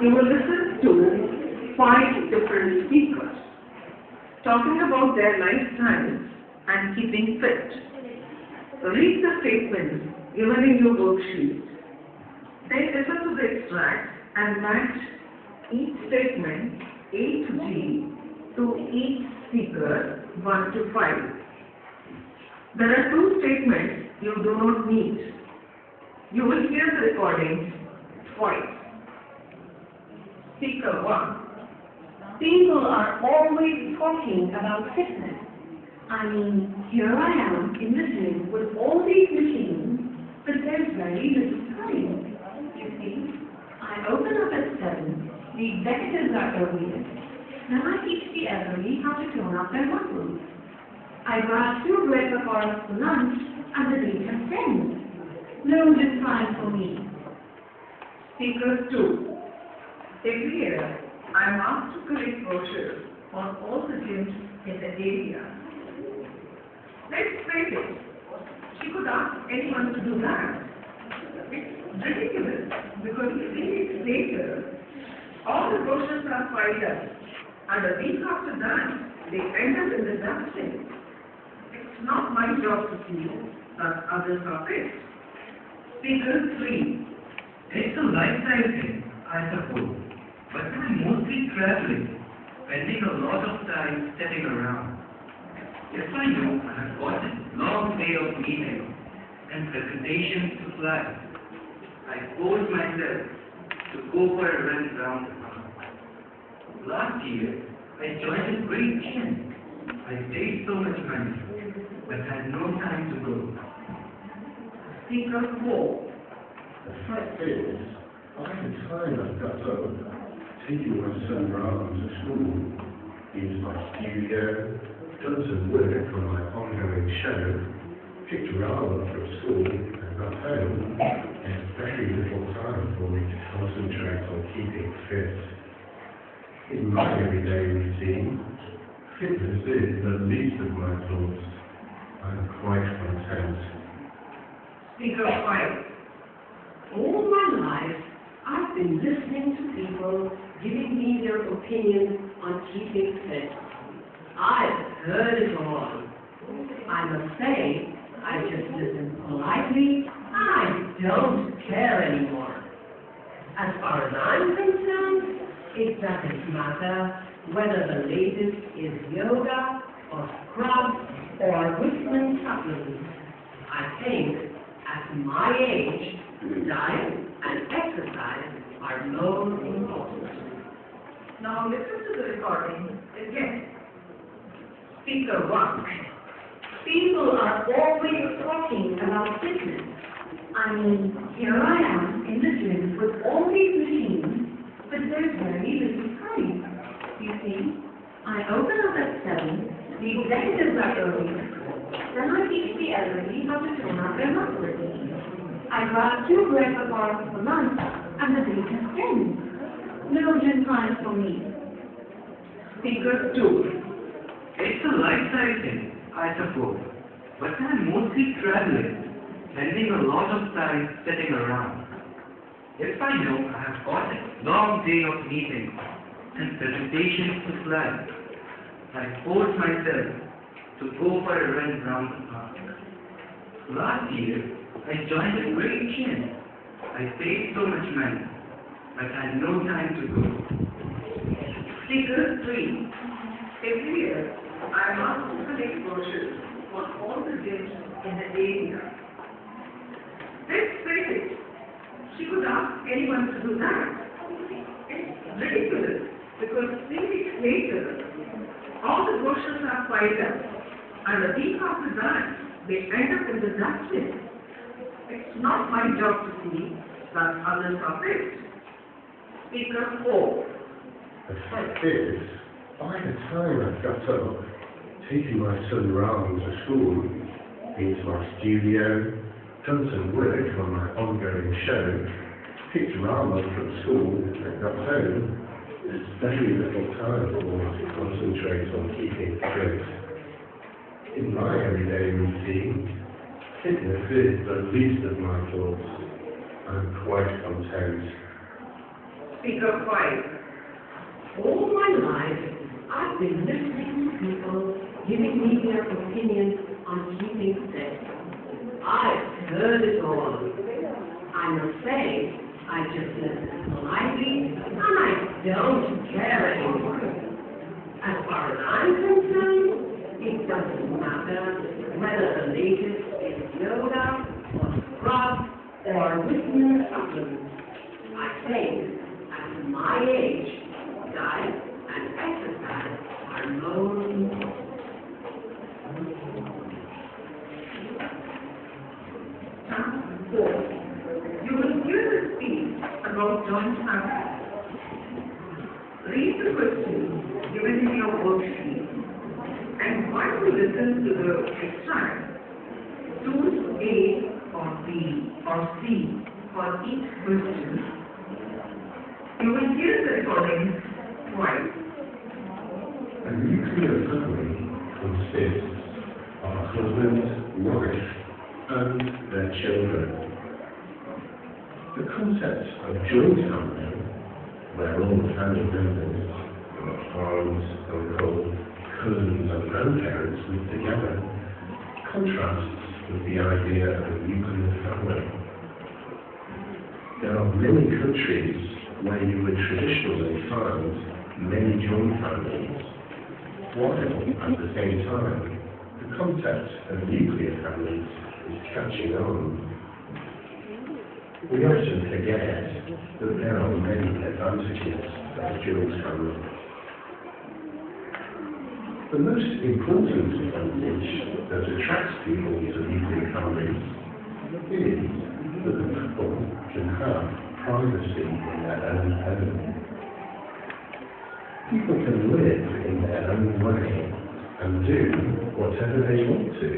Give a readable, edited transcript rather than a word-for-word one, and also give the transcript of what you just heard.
You will listen to 5 different speakers talking about their lifestyles and keeping fit. Read the statements given in your worksheet. Then listen to the extract and match each statement A to G to each speaker 1 to 5. There are 2 statements you do not need. You will hear the recording twice. Speaker 1. People are always talking about fitness. I mean, here I am in the gym with all these machines, but there's very little time. You see, I open up at 7, the executives are earliest, then I teach the elderly how to tone up their muscles. I grab 2 bread bars for lunch, and the day just ends. No good time for me. Speaker 2. Every year, I am asked to collect brochures on all the gyms in the area. Let's face it, she could ask anyone to do that. It's ridiculous because 3 weeks later, all the brochures are piled up, and a week after that, they end up in the dustbin. It's not my job to see that others are fit. Speaker 3. It's a lifestyle thing, I suppose. But I'm mostly traveling, spending a lot of time sitting around. Yes, I know I have got a long day of meetings and presentations to fly. I force myself to go for a run round the park. Last year, I joined a great gym. I paid so much money, but had no time to go. Speaker 4. The fact is, by the time I've got up, taking my son round to school, used my studio, done some work on my ongoing show, picked Rala up from school, and got home, there's very little time for me to concentrate on keeping fit. In my everyday routine, fitness is the least of my thoughts. I'm quite content. Speaker 5. All my life, I've been listening to people giving me their opinions on keeping fit. I've heard it all. I must say, I just listen politely, and I don't care anymore. As far as I'm concerned, it doesn't matter whether the latest is yoga, or scrubs, or vitamin supplements. I think, at my age, diet and exercise are most important. Now listen to the recording again. Speaker 1. People are always talking about fitness. I mean, here I am in the gym with all these machines, but there's very little time. You see, I open up at 7, the executives are early, then I teach the elderly how to tone up their muscles. I grab 2 bread bars for lunch, and the day just ends. No good time for me. Speaker 2. It's a lifestyle thing, I suppose. But I'm mostly traveling, spending a lot of time sitting around. Yes, I know I have got a long day of meetings and presentations to fly. I force myself to go for a run round the park. Last year, I joined a great gym. I paid so much money, but had no time to go. Speaker 3. Every year, I am asked to collect brochures on all the gyms in the area. Let's face it, she could ask anyone to do that. It's ridiculous because 3 weeks later, all the brochures are piled up, and a week after that, they end up in the dustbin. It's not my job to see that others are fit. Speaker 4. The fact is, by the time I've got up, taking my son round to school, into my studio, done some work on my ongoing show, picked Rala up from school, and got home, there's very little time for me to concentrate on keeping fit. In my everyday routine, fitness is the least of my thoughts. I'm quite content. Speaker 5. All my life, I've been listening to people giving me their opinions on keeping fit. I've heard it all. I must say, I just listen politely, and I don't care anymore. As far as I'm concerned, it doesn't matter whether the latest is yoga, or scrub, or with new supplements. I think, at my age, diet and exercise are more important. Chapter 4. You will hear the speech about joint families. Read the questions given in your worksheet, and while you listen to the extract, choose A or B or C for each question. You will hear the recording twice. A nuclear family consists of a husband, wife, and their children. The concept of joint family, where all the family members, aunts, uncles, cousins, and grandparents live together, contrasts with the idea of a nuclear family. There are many countries where you would traditionally find many joint families, while at the same time, the concept of nuclear families is catching on. We often forget that there are many advantages of a joint family. The most important advantage that attracts people to nuclear families is that the couple can have privacy in their own home. People can live in their own way and do whatever they want to.